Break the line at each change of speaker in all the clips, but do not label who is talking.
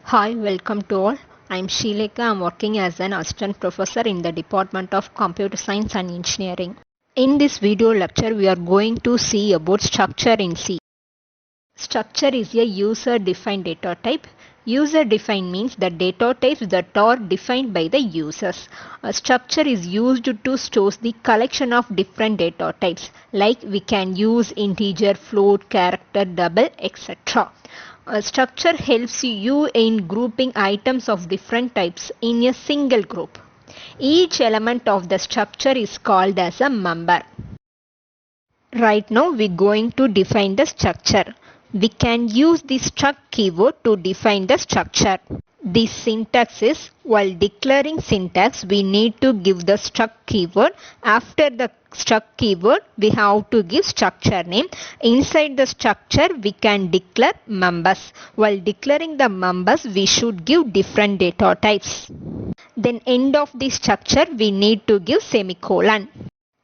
Hi, welcome to all. I'm Sheeleka. I'm working as an assistant professor in the Department of Computer Science and Engineering. In this video lecture, we are going to see about structure in C. Structure is a user-defined data type. User-defined means the data types that are defined by the users. A structure is used to store the collection of different data types, like we can use integer, float, character, double, etc. A structure helps you in grouping items of different types in a single group. Each element of the structure is called as a member. Right now we're going to define the structure. We can use the struct keyword to define the structure. The syntax is, while declaring syntax, we need to give the struct keyword. After the struct keyword, we have to give structure name. Inside the structure, we can declare members. While declaring the members, we should give different data types. Then end of the structure, we need to give semicolon.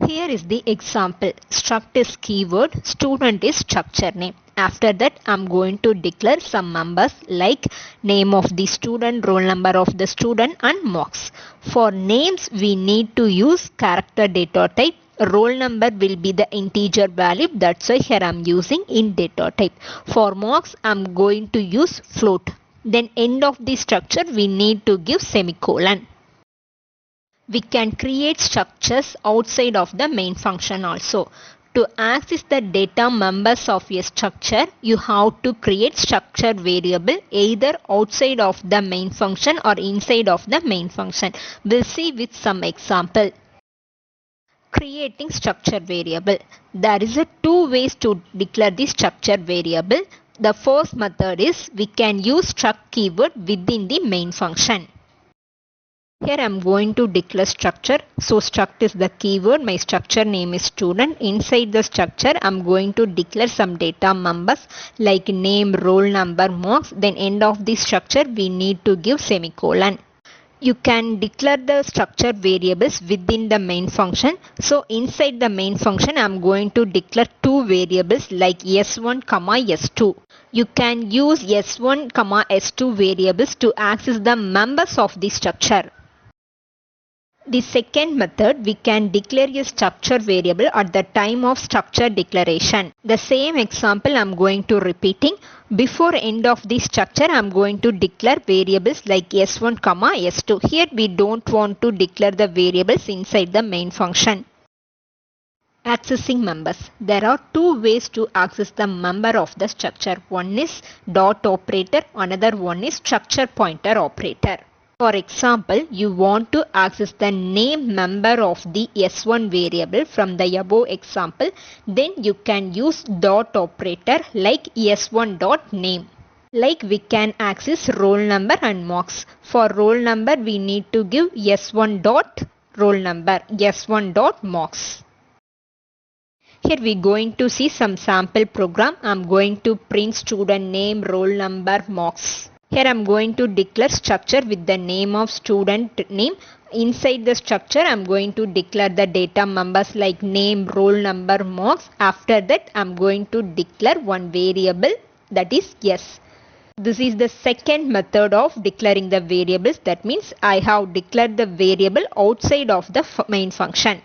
Here is the example. Struct is keyword, student is structure name. After that, I'm going to declare some members like name of the student, roll number of the student and marks. For names, we need to use character data type. Roll number will be the integer value. That's why here I'm using int data type. For marks, I'm going to use float. Then end of the structure, we need to give semicolon. We can create structures outside of the main function also. To access the data members of a structure, you have to create structure variable either outside of the main function or inside of the main function. We'll see with some example. Creating structure variable. There is two ways to declare the structure variable. The first method is we can use struct keyword within the main function. Here I am going to declare structure. So struct is the keyword. My structure name is student. Inside the structure I am going to declare some data members like name, roll number, marks. Then end of the structure we need to give semicolon. You can declare the structure variables within the main function. So inside the main function I am going to declare two variables like s1, s2. You can use s1, s2 variables to access the members of the structure. The second method, we can declare a structure variable at the time of structure declaration. The same example I am going to repeating. Before end of the structure, I am going to declare variables like s1, s2. Here we don't want to declare the variables inside the main function. Accessing members. There are two ways to access the member of the structure. One is dot operator, another one is structure pointer operator. For example, you want to access the name member of the s1 variable from the above example, then you can use dot operator like s1 dot name. Like we can access roll number and marks. For roll number, we need to give s1 dot roll number, s1 dot marks. Here we are going to see some sample program. I am going to print student name, roll number, marks. Here I am going to declare structure with the name of student name. Inside the structure I am going to declare the data members like name, roll number, marks. After that I am going to declare one variable, that is yes. This is the second method of declaring the variables. That means I have declared the variable outside of the main function.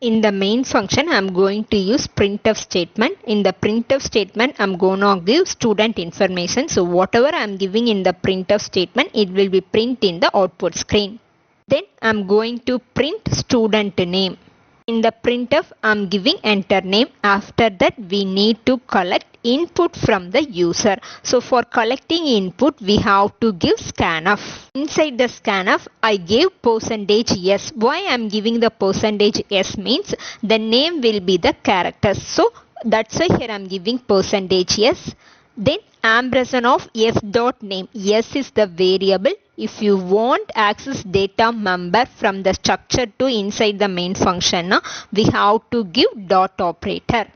In the main function, I am going to use printf statement. In the printf statement, I am going to give student information. So whatever I am giving in the printf statement, it will be print in the output screen. Then I am going to print student name. In the printf, I am giving enter name. After that, we need to collect input from the user. So for collecting input, we have to give scanf. Inside the scanf, I gave %s. Why I am giving the %s means the name will be the characters. So that's why here I am giving %s. Then ampersand of s dot name. S is the variable. If you want access data member from the structure to inside the main function, we have to give dot operator.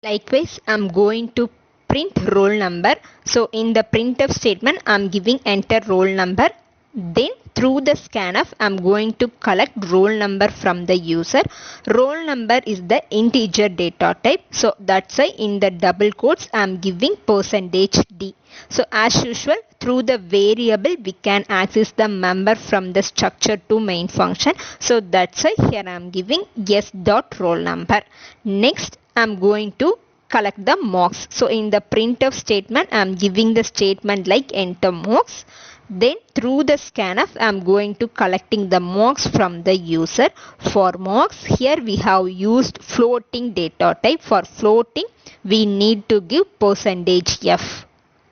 Likewise, I am going to print roll number. So in the printf statement, I am giving enter roll number. Then through the scanf, I'm going to collect roll number from the user. Roll number is the integer data type. So that's why in the double quotes, I'm giving %d. So as usual, through the variable, we can access the member from the structure to main function. So that's why here I'm giving s.roll number. Next, I'm going to collect the mocks. So in the printf statement, I'm giving the statement like enter mocks. Then through the scanf, I'm going to collecting the mocks from the user. For mocks, here we have used floating data type. For floating, we need to give %f.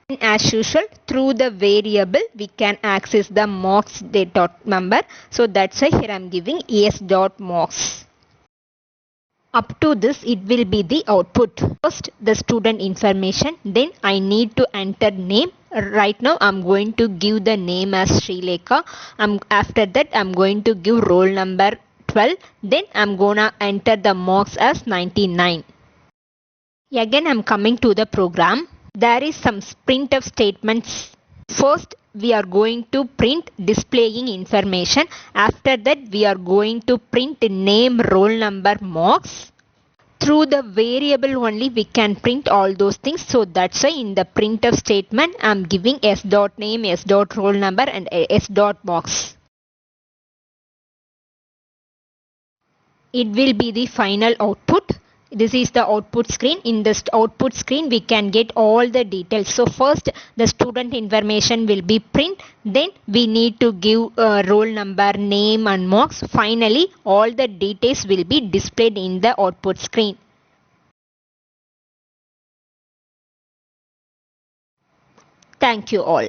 And as usual, through the variable, we can access the mocks data member. So that's why here I'm giving s.mocks. Up to this, it will be the output. First, the student information. Then I need to enter name. Right now, I'm going to give the name as Srilekha. After that, I'm going to give roll number 12. Then I'm gonna enter the marks as 99. Again, I'm coming to the program. There is some printf statements. First, we are going to print displaying information. After that, we are going to print name, roll number, marks. Through the variable only we can print all those things. So that's why in the printf statement, I'm giving s.name, s.roll number and s.marks. It will be the final output. This is the output screen. In this output screen, we can get all the details. So first, the student information will be print. Then we need to give roll number, name and marks. Finally, all the details will be displayed in the output screen. Thank you all.